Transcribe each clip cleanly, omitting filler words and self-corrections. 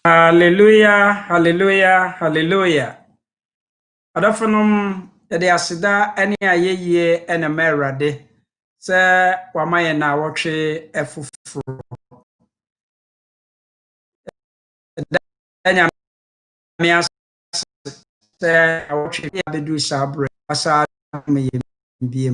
Hallelujah, hallelujah, hallelujah. Adofonom yɛde aseda ne ayɛyie na ma Awurade sɛ wama yɛn na awɔtwe ɛfoforo. Ɛda Nyame ase sɛ awɔtwe bi abɛduru saa berɛ asa ma yɛn bio.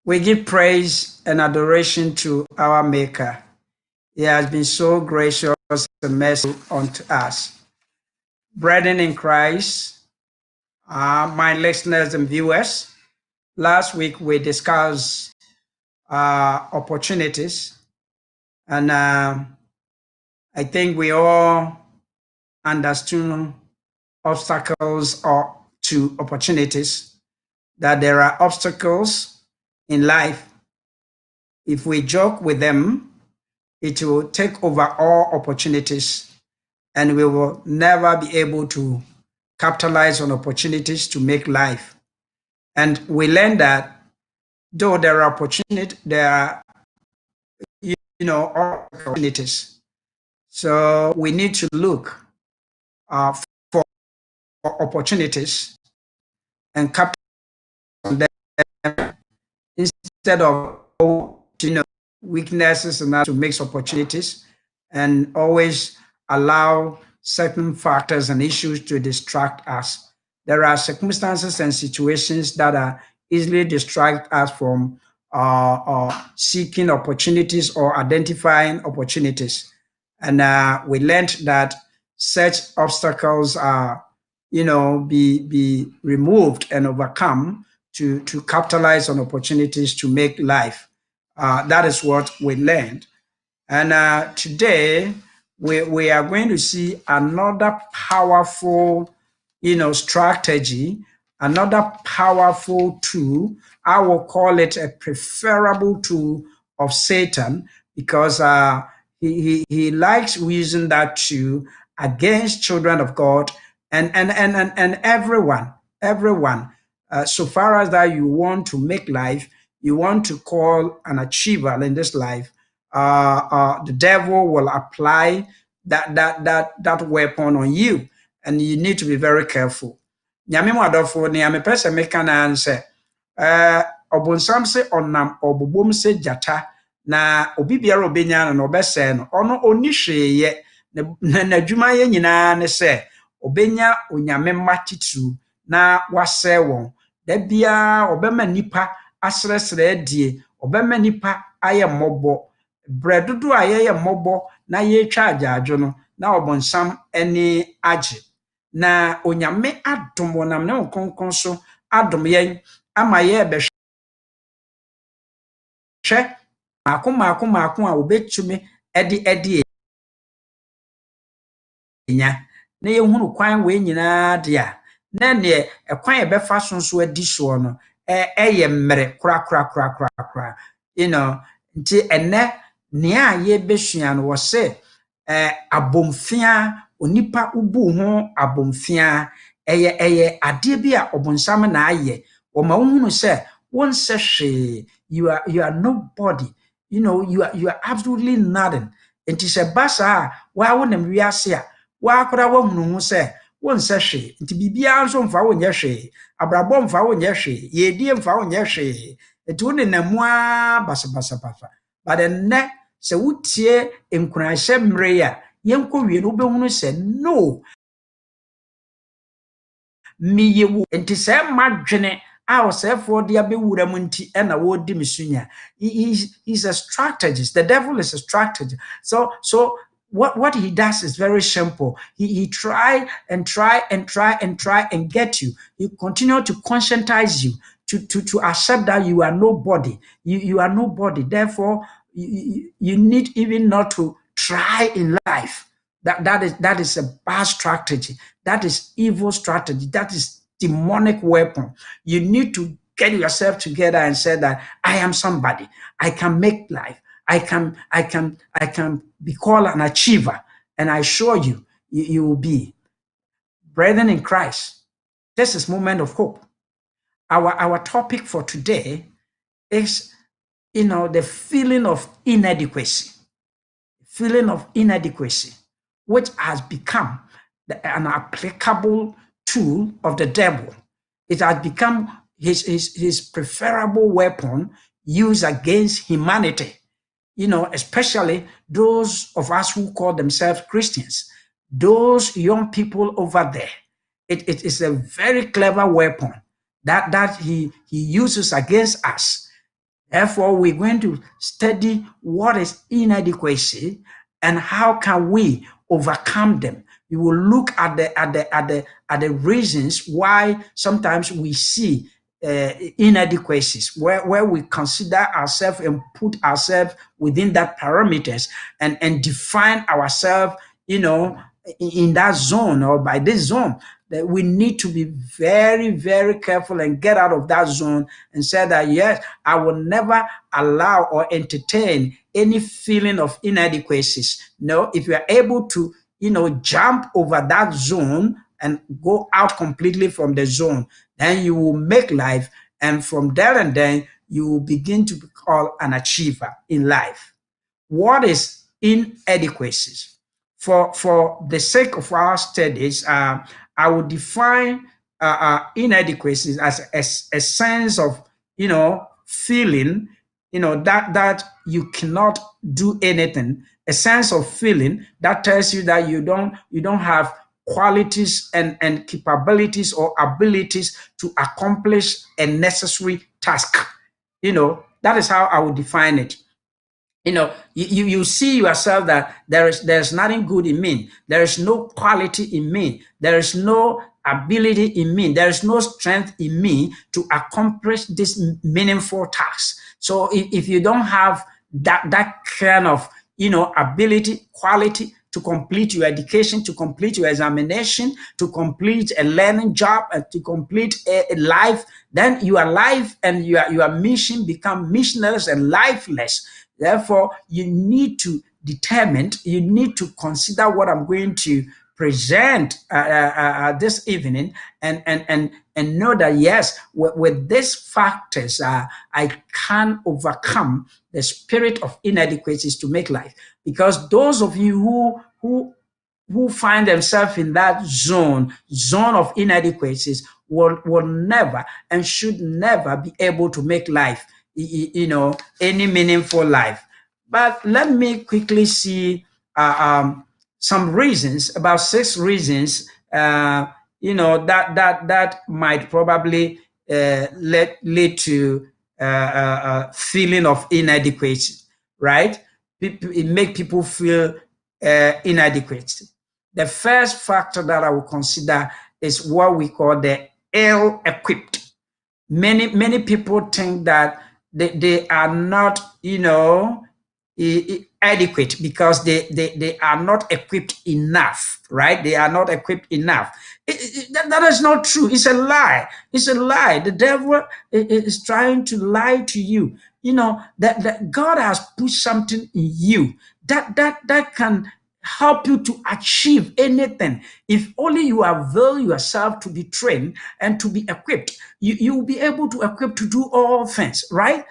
We give praise and adoration to our Maker. He has been so gracious and merciful unto us. Brethren in Christ, my listeners and viewers, last week we discussed opportunities, and I think we all understood obstacles to opportunities, that there are obstacles in life. If we joke with them, it will take over all opportunities, and we will never be able to capitalize on opportunities to make life. And we learned that though there are opportunities, there are opportunities. So we need to look for opportunities and capitalize on them instead of weaknesses and that to make opportunities, and always allow certain factors and issues to distract us. There are circumstances and situations that are easily distract us from seeking opportunities or identifying opportunities. And we learned that such obstacles are, be removed and overcome to capitalize on opportunities to make life. That is what we learned. And today we are going to see another powerful, strategy, another powerful tool. I will call it a preferable tool of Satan, because he likes using that tool against children of God and everyone. So far as that you want to make life, you want to call an achiever in this life, the devil will apply that weapon on you, and you need to be very careful. Nyame mu adɔfo ne ame pese meka na nse obonsam se onam obobom se jata na obi biara obenya no obese no ono oni hweye na adwuma ye nyina ne se obenya onyame matitru na wase won da bia obema nipa asresre adie, obema nipa aye mmɔbɔ bredudu a yeye mmɔbɔ na ye twa agyaadwo no na obonsam ani agye, na onyame adom wonam ne nkonkon so adom yen ama ye behwe maako a obetumi edi nya na ye hunu kwan we nyina de a na ne ekwan e befa so adi so no eye mmere kra nti enne ne a ye besua no wo se abomfia onipa ubu ho abomfia eye ade bi a obonsam na aye wo ma hunu se won se hwe, you are nobody, you are absolutely nothing. Nti se basa wa wonam wiase a wa akora wa hunu ho se won se hwe, nti bibia nso mfa wonye hwe, abrabọ mfa wonye hwe, yedie mfa wonye hwe, nti wone namua basa but enne se wutie enkunahye mre ya yenko wie no behunu se no miyewu, nti se madwene a osefo de abewura mu nti na wodi misunya. He's a strategist. The devil is a strategist. So what he does is very simple. He try and get you. He continue to conscientize you to accept that you are nobody. You are nobody. Therefore, you need even not to try in life. That is a bad strategy. That is evil strategy. That is demonic weapon. You need to get yourself together and say that I am somebody. I can make life. I can be called an achiever, and I assure you, you will be. Brethren in Christ, this is moment of hope. our topic for today is, the feeling of inadequacy, which has become an applicable tool of the devil. It has become his preferable weapon used against humanity, especially those of us who call themselves Christians, those young people over there. It is a very clever weapon that he uses against us. Therefore, we're going to study what is inadequacy and how can we overcome them. We will look at the reasons why sometimes we see inadequacies, where we consider ourselves and put ourselves within that parameters and define ourselves, in that zone or by this zone. That we need to be very, very careful and get out of that zone and say that, yes, I will never allow or entertain any feeling of inadequacies. No, if you are able to, jump over that zone and go out completely from the zone, then you will make life. And from there and then, you will begin to be called an achiever in life. What is inadequacies? For the sake of our studies, I would define inadequacies as a sense of, feeling, that you cannot do anything. A sense of feeling that tells you that you don't have qualities and capabilities or abilities to accomplish a necessary task. That is how I would define it. You see yourself that there's nothing good in me. There is no quality in me. There is no ability in me. There is no strength in me to accomplish this meaningful task. So if you don't have that kind of, ability, quality to complete your education, to complete your examination, to complete a learning job, and to complete a life, then your life and your mission become missionless and lifeless. Therefore, you need to determine, you need to consider what I'm going to present this evening and know that, yes, with these factors, I can overcome the spirit of inadequacies to make life. Because those of you who find themselves in that zone of inadequacies will never and should never be able to make life, any meaningful life. But let me quickly see some reasons, about 6 reasons, that might probably lead to a feeling of inadequacy, right? It make people feel inadequate. The first factor that I will consider is what we call the ill-equipped. Many people think that they are not, adequate because they are not equipped enough, right? They are not equipped enough. That is not true. It's a lie. It's a lie. The devil is trying to lie to you. That God has put something in you that can help you to achieve anything. If only you avail yourself to be trained and to be equipped, you will be able to equip to do all things, right?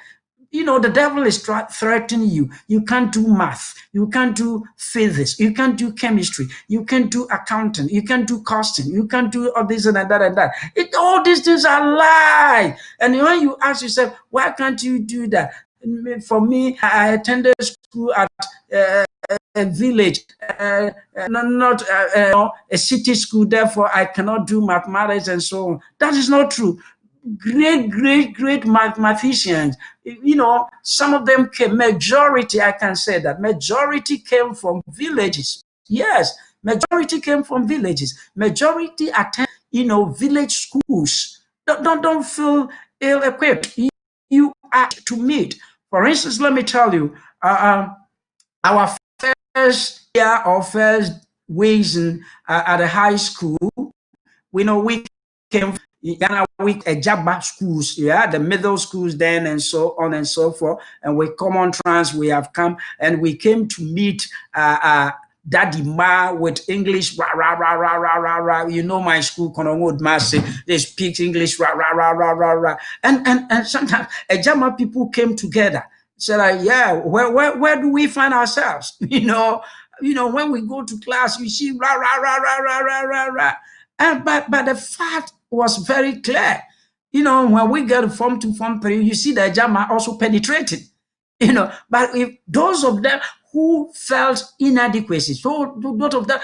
The devil is threatening you. You can't do math. You can't do physics. You can't do chemistry. You can't do accounting. You can't do costing. You can't do all this and that and that. All these things are lies. And when you ask yourself, why can't you do that? For me, I attended school at a village, not a city school. Therefore, I cannot do mathematics and so on. That is not true. Great mathematicians. Some of them majority, I can say that majority came from villages. Yes, majority came from villages. Majority attend, village schools. Don't feel ill-equipped. You are to meet. For instance, let me tell you, our first year or first weeks at a high school, we came Ghana with Ejaba schools, the middle schools then, and so on and so forth. And with Common Trans, we have come and we came to meet daddy ma with English, rah, rah, rah, rah, rah, rah, rah. You know my school, Konongo Master, they speak English, rah, rah, rah, rah, rah, rah. And sometimes a Jama people came together. Said, like, yeah, where do we find ourselves? When we go to class, you see rah, rah, rah, rah, rah, rah, rah, rah. But the fact was very clear. When we get Form 2, Form 3, you see the Jama also penetrating. But if those of them who felt inadequacy, so those of them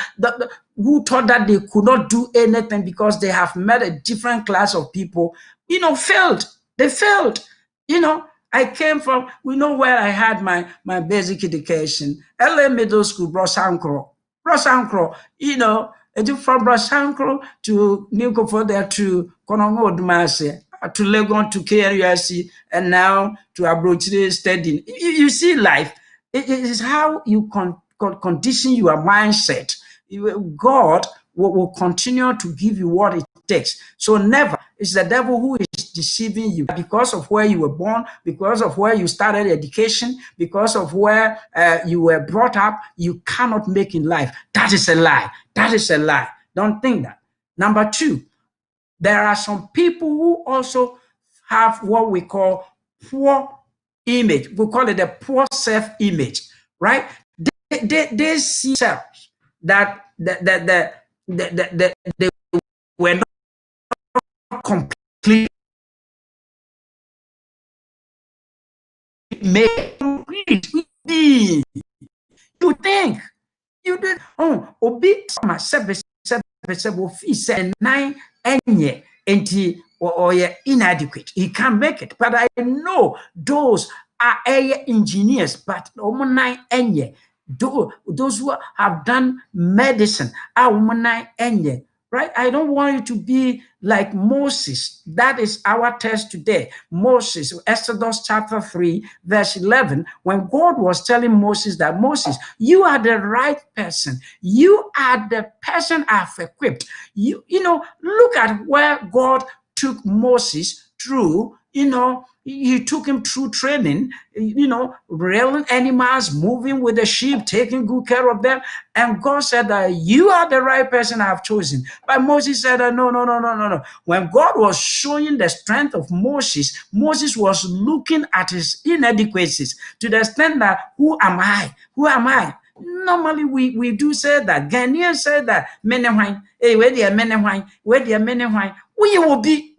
who thought that they could not do anything because they have met a different class of people, failed. They failed. I came from, where I had my basic education, LA Middle School, Brosankro, from Brosankro to Newco for there to Konongo Dumase, to Legon to KRUSC, and now to Abrochire studying. You see, life, it is how you condition your mindset. God will continue to give you what it takes. So never is the devil who is deceiving you because of where you were born, because of where you started education, because of where you were brought up. You cannot make in life. That is a lie. That is a lie. Don't think that. Number two, there are some people who also have what we call poor image. We call it the poor self-image, right? They see themselves that they were not complete. You think you did obi sama sebe nine enye enti or inadequate. He can't make it. But I know those are engineers, but nine enye. Those who have done medicine are nine enye. Right? I don't want you to be like Moses. That is our test today. Moses, Exodus chapter 3, verse 11, when God was telling Moses that, Moses, you are the right person. You are the person I've equipped. Look at where God took Moses through. He took him through training, railing animals, moving with the sheep, taking good care of them. And God said that you are the right person I have chosen. But Moses said, no. When God was showing the strength of Moses, Moses was looking at his inadequacies to the extent that, who am I? Who am I? Normally, we do say that. Ghanaians say that, hey, where they are menewine, where they are menewine. We will be.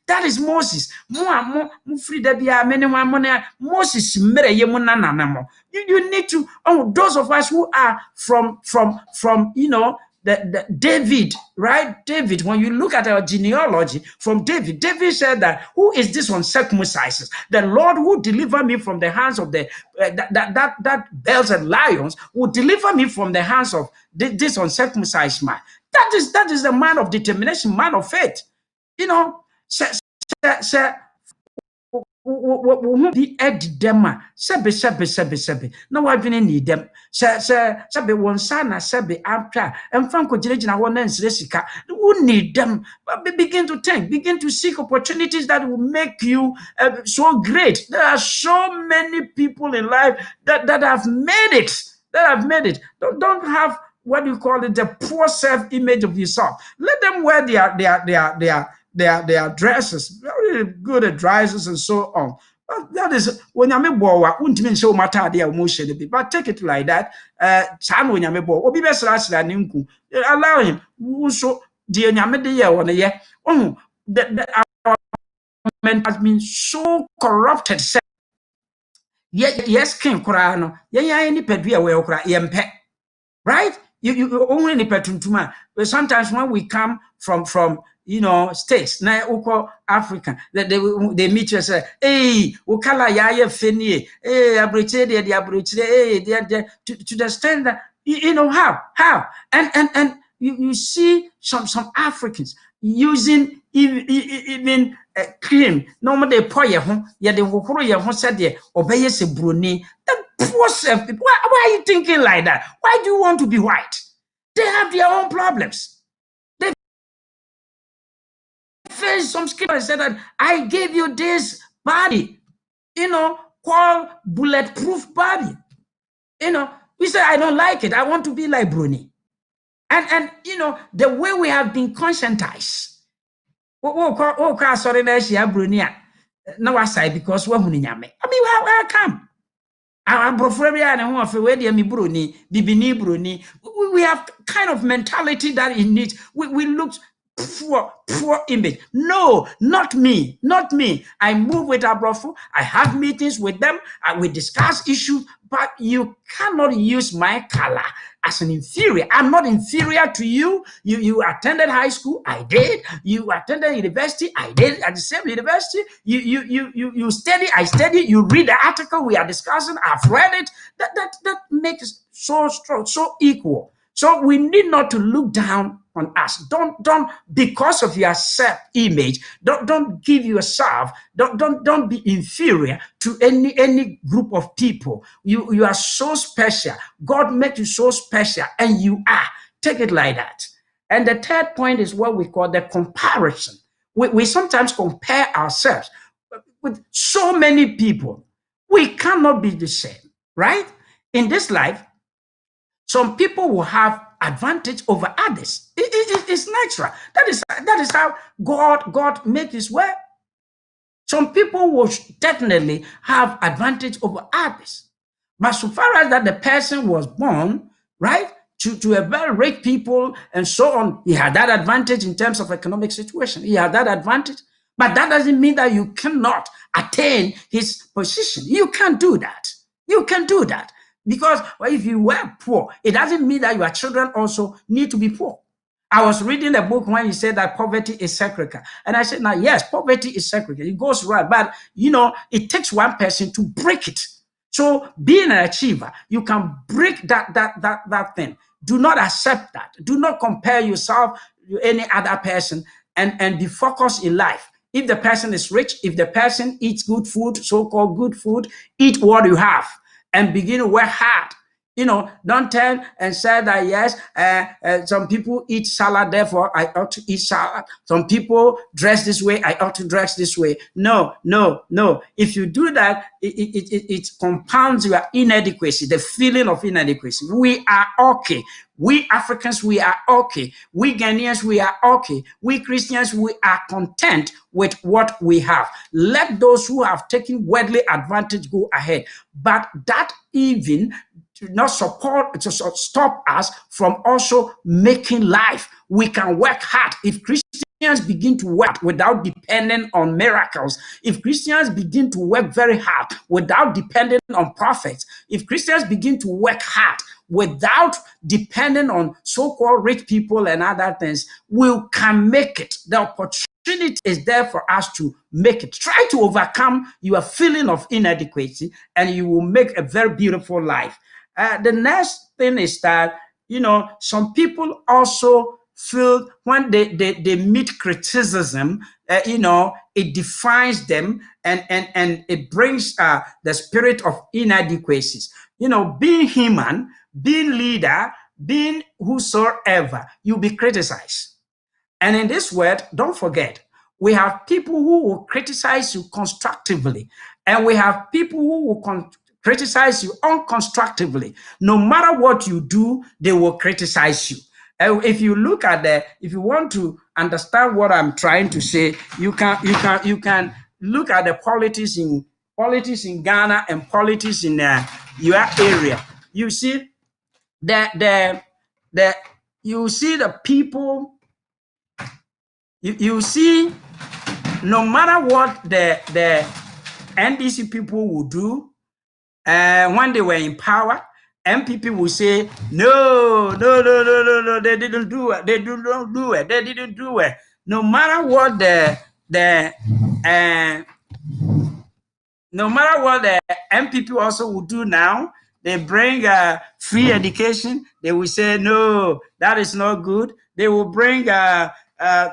That is Moses. Moses, you need to, those of us who are from the David, right? David, when you look at our genealogy from David said that, who is this uncircumcised? The Lord who delivered me from the hands of the that bells and lions will deliver me from the hands of this uncircumcised man. That is the man of determination, man of faith. Be ed them sebe na wadwene need them sebe won sana sebe after and franco jirejina won na nsire sika who need them. Begin to think, begin to seek opportunities that will make you so great. There are so many people in life that have made it. Don't have what you call it, the poor self-image of yourself. Let them wear their dresses, very good dresses and so on. But that is when you're won't mean so matter the emotion, but take it like that. When you're obi allow him so dear Yamede on the government has been so corrupted. Yes, King Korano, any pedria well cry, right? You only need petuntuma. But sometimes when we come from states, na uko African, that they meet you say, hey, ukala ya fenie, hey, abriche the abriche, hey, to the extent that how and you see some Africans using even cream. Normally they pour your home, yeah, they will pour your home said there, obey se bruni. Why are you thinking like that? Why do you want to be white? They have their own problems. They face some skin and said that I gave you this body, called bulletproof body. We say, I don't like it. I want to be like Bruni. And you know, the way we have been conscientized. Sorry, Bruni. No, I say because we're Huninyame. I mean, how come? We have kind of mentality that it needs. We look poor image. No, not me. I move with Abrofo. I have meetings with them. We discuss issues, but you cannot use my color as an inferior. I'm not inferior to you. You attended high school. I did. You attended university. I did at the same university. You study. I study. You read the article we are discussing. I've read it. That makes so strong, so equal. So we need not to look down on us. Don't because of your self-image. Don't give yourself. Don't be inferior to any group of people. You are so special. God made you so special, and you are. Take it like that. And the third point is what we call the comparison. We sometimes compare ourselves with so many people. We cannot be the same, right? In this life, some people will have advantage over others. It's natural. That is how God makes his way. Some people will definitely have advantage over others. But so far as that the person was born, right, to a very rich people and so on, he had that advantage in terms of economic situation. He had that advantage. But that doesn't mean that you cannot attain his position. You can't do that. You can do that. Because if you were poor, it doesn't mean that your children also need to be poor. I was reading a book when he said that poverty is cyclical. And I said, now, yes, poverty is cyclical. It goes right. But, you know, it takes one person to break it. So being an achiever, you can break that thing. Do not accept that. Do not compare yourself to any other person and be focused in life. If the person is rich, if the person eats good food, so-called good food, eat what you have. And begin to work hard. You know, don't turn and say that, yes, some people eat salad, therefore I ought to eat salad. Some people dress this way, I ought to dress this way. No. If you do that, it compounds your inadequacy, the feeling of inadequacy. We are okay. We Africans, we are okay. We Ghanaians, we are okay. We Christians, we are content with what we have. Let those who have taken worldly advantage go ahead. But that even to not stop us from also making life. We can work hard. If Christians begin to work without depending on miracles, if Christians begin to work very hard without depending on prophets, if Christians begin to work hard without depending on so-called rich people and other things, we can make it. The opportunity is there for us to make it. Try to overcome your feeling of inadequacy, and you will make a very beautiful life. The next thing is that, you know, some people also feel when they meet criticism, you know, it defines them and it brings the spirit of inadequacies. You know, being human, being leader, being whosoever, you'll be criticized. And in this word, don't forget, we have people who will criticize you constructively, and we have people who will criticize you unconstructively. No matter what you do, they will criticize you. If you look at if you want to understand what I'm trying to say, you can look at the politics in Ghana and politics in your area. You see you see the people. You see, no matter what the NDC people will do, when they were in power, MPP will say, no, they didn't do it. They didn't do it. No matter what no matter what the MPP also will do now, they bring free education. They will say, no, that is not good. They will bring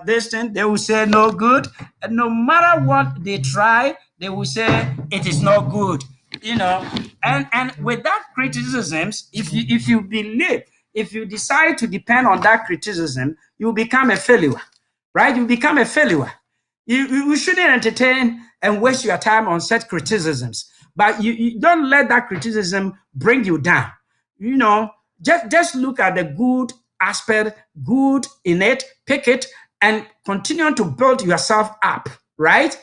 this thing. They will say, no good. And no matter what they try, they will say, it is not good. You know, and with that criticisms, if you believe, if you decide to depend on that criticism, you become a failure, right? You become a failure. You shouldn't entertain and waste your time on such criticisms, but you don't let that criticism bring you down. you know, just look at the good aspect, good in it, pick it, and continue to build yourself up, right?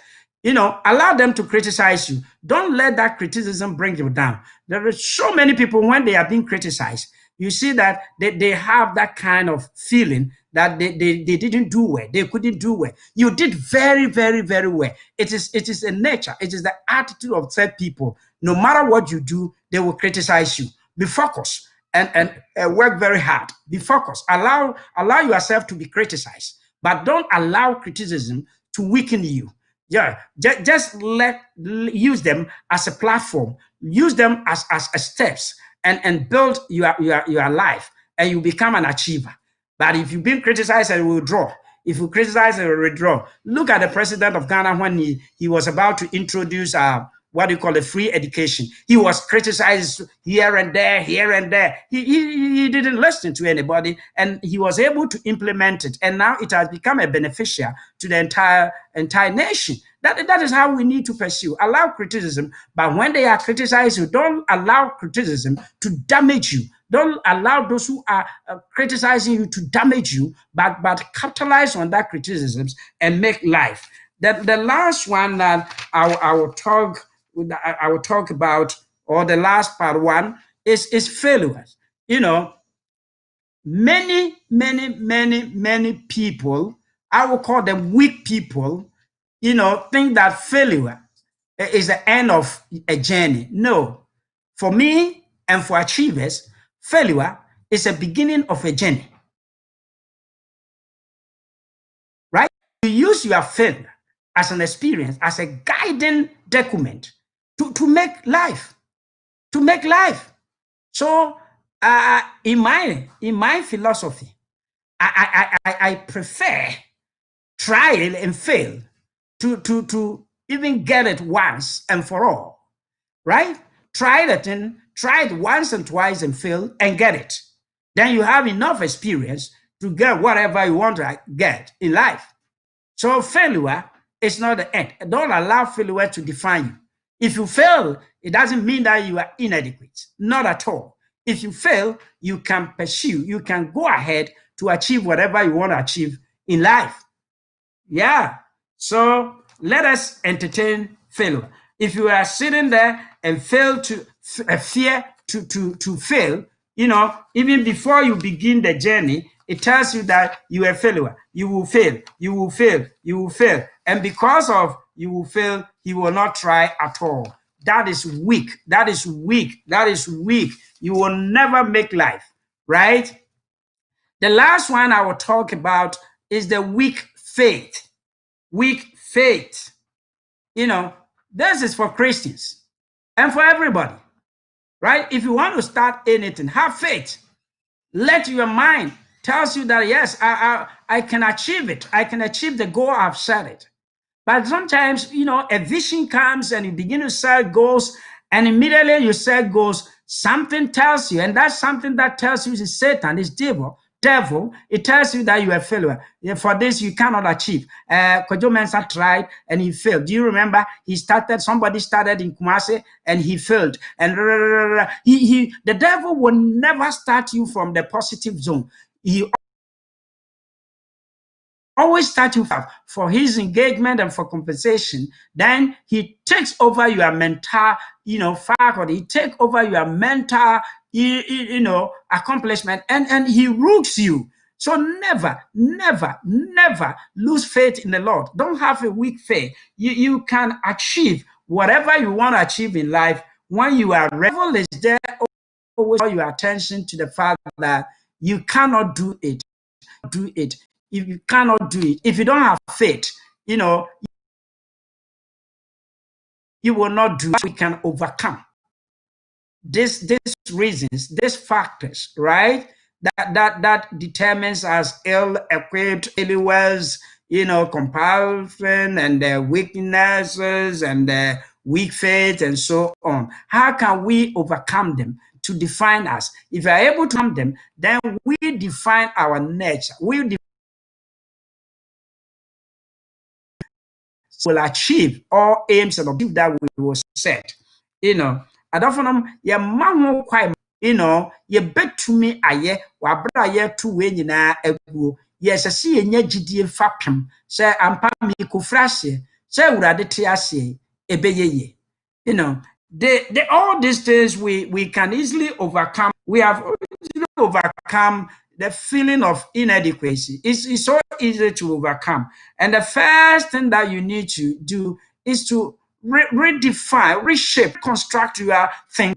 Allow them to criticize you. Don't let that criticism bring you down. There are so many people, when they are being criticized, you see that they have that kind of feeling that they didn't do well, they couldn't do well. You did very, very, very well. It is a nature, it is the attitude of said people. No matter what you do, they will criticize you. Be focused and work very hard. Be focused. Allow yourself to be criticized, but don't allow criticism to weaken you. Yeah, just use them as a platform, use them as steps, and build your life, and you become an achiever. But if you've been criticized and withdraw, if you criticize and withdraw, look at the president of Ghana when he was about to introduce what do you call a free education. He was criticized here and there, here and there. He didn't listen to anybody, and he was able to implement it. And now it has become a beneficial to the entire nation. That is how we need to pursue. Allow criticism, but when they are criticizing you, don't allow criticism to damage you. Don't allow those who are criticizing you to damage you, but capitalize on that criticisms and make life. The last one that I will talk about, or the last part one, is failures. Many people, I will call them weak people, think that failure is the end of a journey. No, for me and for achievers, failure is a beginning of a journey. Right? You use your failure as an experience, as a guiding document to make life. To make life. So in my philosophy, I prefer trial and fail to even get it once and for all, right? Try it once and twice and fail and get it. Then you have enough experience to get whatever you want to get in life. So failure is not the end. Don't allow failure to define you. If you fail, it doesn't mean that you are inadequate. Not at all. If you fail, you can pursue, you can go ahead to achieve whatever you want to achieve in life. Yeah. So let us entertain failure. If you are sitting there and fail to fear to fail, even before you begin the journey, it tells you that you are a failure. You will fail. You will fail. You will fail. And because of you will fail, you will not try at all. That is weak. That is weak. That is weak. You will never make life, right? The last one I will talk about is the weak faith. Weak faith. This is for Christians and for everybody, right? If you want to start anything, have faith. Let your mind tells you that, yes, I can achieve it. I can achieve the goal I've set it. But sometimes, a vision comes and you begin to set goals, and immediately you set goals, something tells you, and that's something that tells you is Satan, is devil. It tells you that you are a failure. For this, you cannot achieve. Kojo Mensah tried and he failed. Do you remember? Somebody started in Kumasi and he failed. And the devil will never start you from the positive zone. He always start you for his engagement and for compensation. Then he takes over your mental, faculty. He takes over your mental, accomplishment, and he roots you. So never lose faith in the Lord. Don't have a weak faith. You can achieve whatever you want to achieve in life when you are ready. The devil is there, always draw your attention to the fact that you cannot do it. If you cannot do it, if you don't have faith, you will not do it. We can overcome these reasons, these factors, right? That determines us ill-equipped, failures, compulsion and weaknesses and weak faith and so on. How can we overcome them to define us? If we are able to overcome them, then we define our nature. We will achieve all aims and objectives that we will set. I don't know, you know, ye bet to me aye, wabra ye to win na egu. Yes, I see a nyagidi fapim, say ampa mi kufrase, say urade triase, ebeye. You know, all these things we can easily overcome. We have easily overcome the feeling of inadequacy. It's so easy to overcome. And the first thing that you need to do is to redefine, reshape, construct your thing.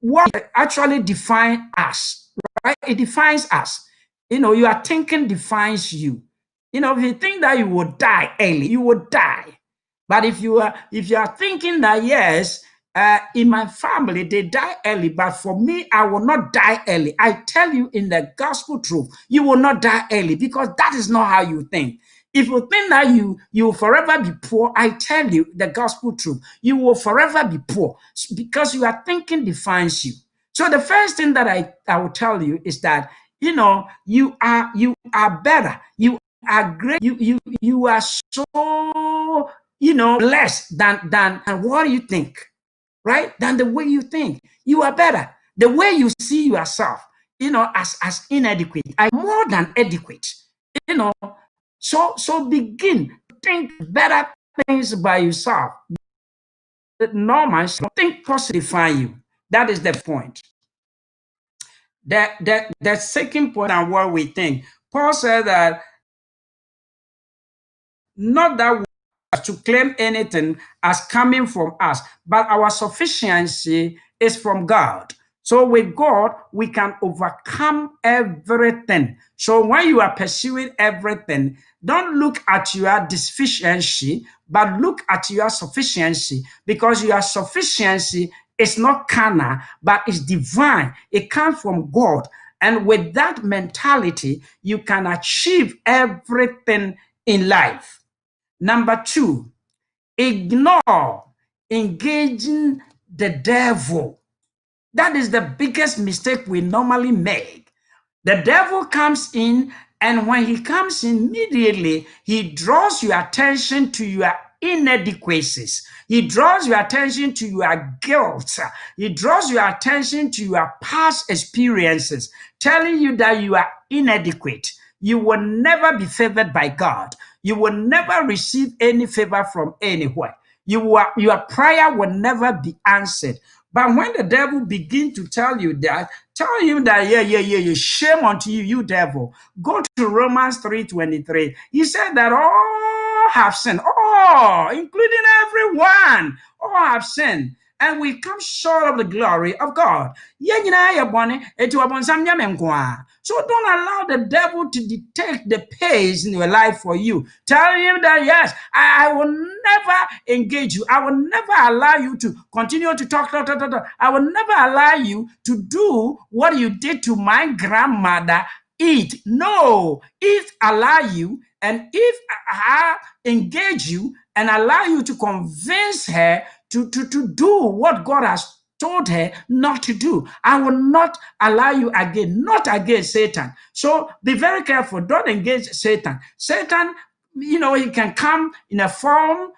What actually defines us, right? It defines us. You know, your thinking defines you. You know, if you think that you will die early, you will die. But if you are thinking that yes, in my family they die early, but for me I will not die early. I tell you in the gospel truth, you will not die early because that is not how you think. If you think that you will forever be poor, I tell you the gospel truth, you will forever be poor because your thinking defines you. So the first thing that I will tell you is that you know you are better, you are great, you are so less than what you think, right? Than the way you think. You are better. The way you see yourself, as inadequate, I more than adequate. You know, so begin to think better things by yourself. Normal, think positively you. That is the point. The second point on what we think. Paul said that not that we have to claim anything as coming from us, but our sufficiency is from God. So with God, we can overcome everything. So when you are pursuing everything, don't look at your deficiency, but look at your sufficiency, because your sufficiency is not carnal, but it's divine. It comes from God. And with that mentality, you can achieve everything in life. Number two, ignore engaging the devil. That is the biggest mistake we normally make. The devil comes in, and when he comes in, immediately, he draws your attention to your inadequacies. He draws your attention to your guilt. He draws your attention to your past experiences, telling you that you are inadequate. You will never be favored by God. You will never receive any favor from anywhere. Your prayer will never be answered. But when the devil begin to tell you that, tell him that, yeah, shame unto you, you devil. Go to Romans 3:23. He said that all have sinned, all, including everyone, all have sinned, and we come short of the glory of God. So don't allow the devil to dictate the pace in your life for you. Tell him that, yes, I will never engage you. I will never allow you to continue to talk. I will never allow you to do what you did to my grandmother. Eat. No. If allow you, and if I engage you and allow you to convince her to do what God has told her not to do, I will not allow you again, not against Satan. So be very careful. Don't engage Satan. Satan, he can come in a form,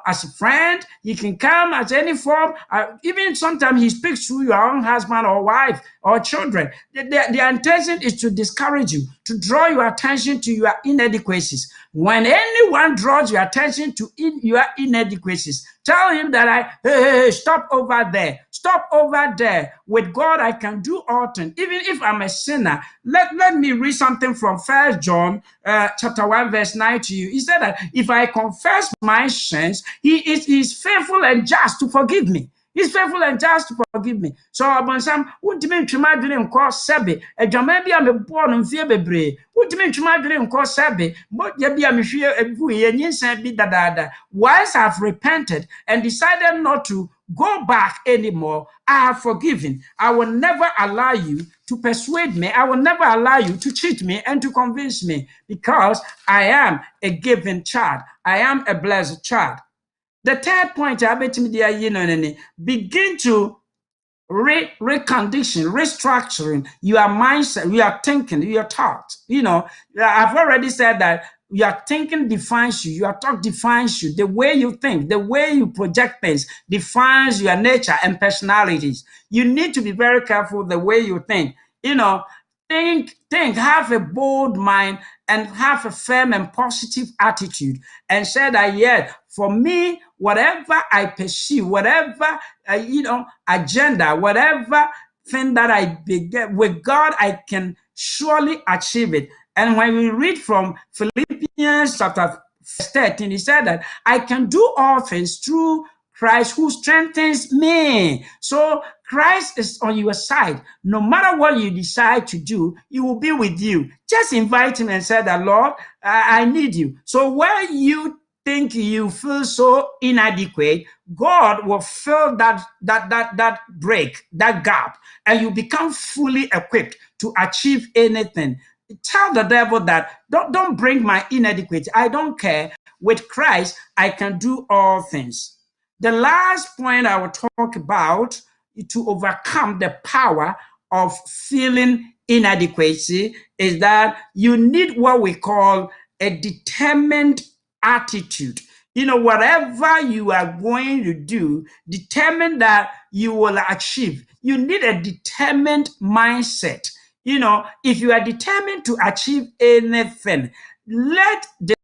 as a friend. He can come as any form. Even sometimes he speaks through your own husband or wife or children. The intention is to discourage you, to draw your attention to your inadequacies. When anyone draws your attention to your inadequacies, tell him that hey, stop over there. Stop over there. With God, I can do all things. Even if I'm a sinner, let me read something from 1 John chapter 1, verse 9 to you. He said that if I confess my sins, he is faithful and just to forgive me. He's faithful and just to forgive me. So, Abonsam, ultimate dream cause Sabi, a Jamaica me born in fear bebre. Ultimate dream cause Sabi, but Yabia me fear a bui and yes, be da. Once I've repented and decided not to go back anymore, I have forgiven. I will never allow you to persuade me. I will never allow you to cheat me and to convince me, because I am a given child. I am a blessed child. The third point, begin to recondition, restructuring your mindset, your thinking, your thoughts. I've already said that your thinking defines you, your talk defines you, the way you think, the way you project things defines your nature and personalities. You need to be very careful the way you think. Think, have a bold mind and have a firm and positive attitude and say that, yes, for me, whatever I pursue, whatever, agenda, whatever thing that I begin with God, I can surely achieve it. And when we read from Philippians chapter 13, he said that I can do all things through Christ who strengthens me. So Christ is on your side. No matter what you decide to do, he will be with you. Just invite him and say that, Lord, I need you. So when you think you feel so inadequate, God will fill that break, that gap, and you become fully equipped to achieve anything. Tell the devil that don't bring my inadequacy. I don't care. With Christ, I can do all things. The last point I will talk about to overcome the power of feeling inadequacy is that you need what we call a determined attitude. Whatever you are going to do, determine that you will achieve. You need a determined mindset. If you are determined to achieve anything, let the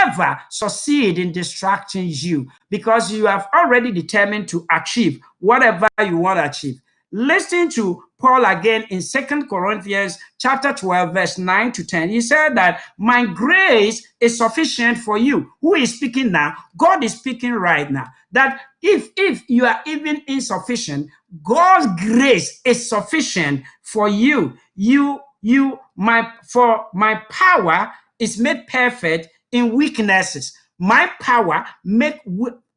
ever succeed in distracting you, because you have already determined to achieve whatever you want to achieve. Listen to Paul again in 2 Corinthians chapter 12, verse 9 to 10. He said that my grace is sufficient for you. Who is speaking now? God is speaking right now. That if you are even insufficient, God's grace is sufficient for you. For my power is made perfect in weaknesses. My power made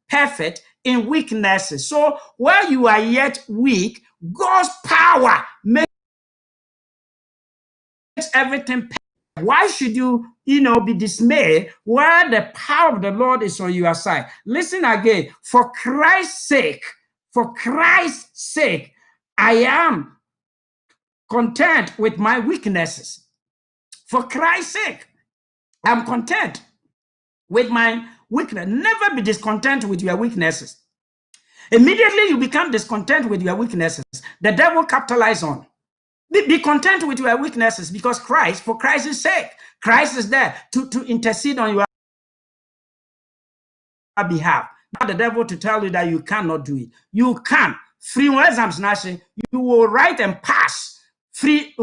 perfect in weaknesses. So while you are yet weak, God's power makes everything perfect. Why should you, be dismayed while the power of the Lord is on your side? Listen again. For Christ's sake, I am content with my weaknesses. For Christ's sake, I'm content with my weakness. Never be discontent with your weaknesses. Immediately you become discontent with your weaknesses, the devil capitalizes on. Be content with your weaknesses, because for Christ's sake, Christ is there to intercede on your behalf. Not the devil to tell you that you cannot do it. You can. Free exams, you will write and pass. Free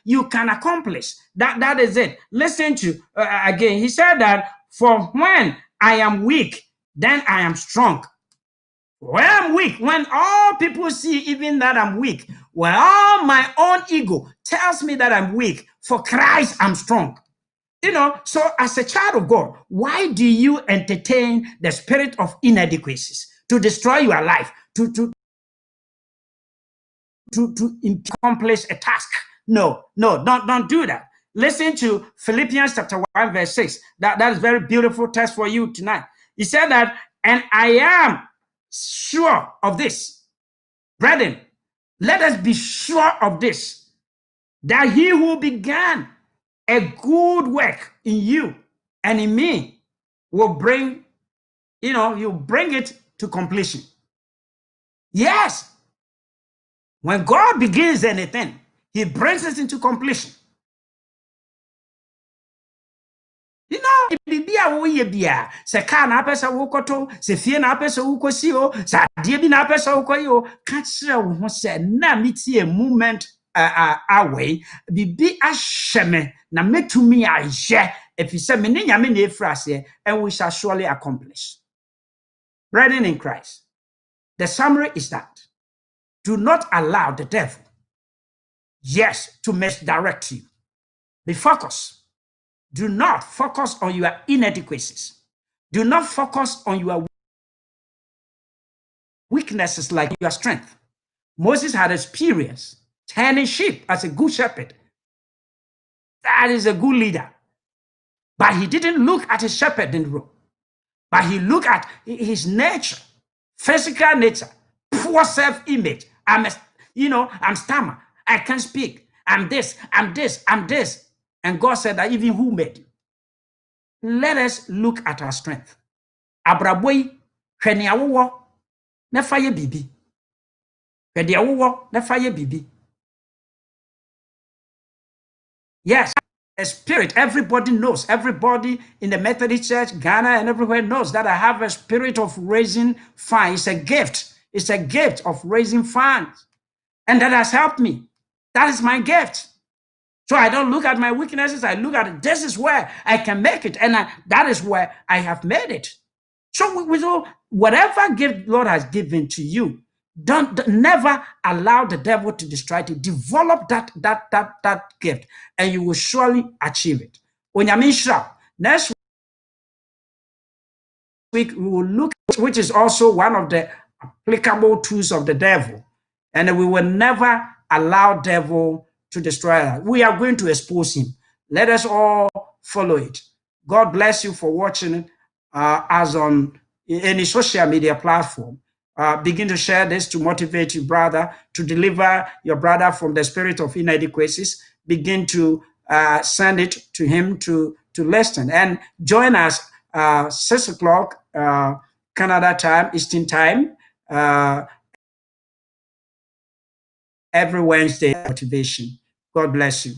you can accomplish. That is it. Listen to again. He said that for when I am weak, then I am strong. When I'm weak, when all people see even that I'm weak, when all my own ego tells me that I'm weak, for Christ I'm strong. So as a child of God, why do you entertain the spirit of inadequacies to destroy your life, to accomplish a task? No, don't do that. Listen to Philippians chapter 1, verse 6. That is very beautiful text for you tonight. He said that, and I am sure of this, brethren, let us be sure of this, that he who began a good work in you and in me will bring, you bring it to completion. Yes. When God begins anything, he brings it into completion. Bibi a woyɛ bia sɛ car na apɛ sɛ wokɔtɔ sɛ fie na apɛ sɛ wokɔsi o sɛ adeɛ bi na apɛ sɛ wokɔyɛ o ka kyerɛ wo ho sɛ na metie movement away bibi ahyɛ me na metumi ayɛ ɛfiri sɛ me ne nyame na ɛfiri aseɛ, and we shall surely accomplish. Brethren in Christ, the summary is that do not allow the devil, to misdirect you. Be focused. Do not focus on your inadequacies. Do not focus on your weaknesses like your strength. Moses had experience tending sheep as a good shepherd. That is a good leader. But he didn't look at his shepherding role. But he looked at his nature, physical nature, poor self-image. I'm stammer. I can't speak. I'm this, I'm this, I'm this. And God said that even who made you? Let us look at our strength. Abraboi, hwene awowo, na faye bibi. Hwene awowo, na faye bibi. Yes, a spirit. Everybody knows. Everybody in the Methodist Church, Ghana, and everywhere knows that I have a spirit of raising funds. It's a gift. It's a gift of raising funds. And that has helped me. That is my gift. So I don't look at my weaknesses. I look at it. This is where I can make it. And that is where I have made it. So with all, whatever gift Lord has given to you, don't never allow the devil to destroy it. Develop that gift, and you will surely achieve it. Next week we will look, which is also one of the applicable tools of the devil, and we will never allow devil to destroy us. We are going to expose him. Let us all follow it. God bless you for watching us on any social media platform. Begin to share this to motivate your brother, to deliver your brother from the spirit of inadequacies. Begin to send it to him to listen. And join us 6 o'clock Canada time, Eastern time, every Wednesday. Motivation. God bless you.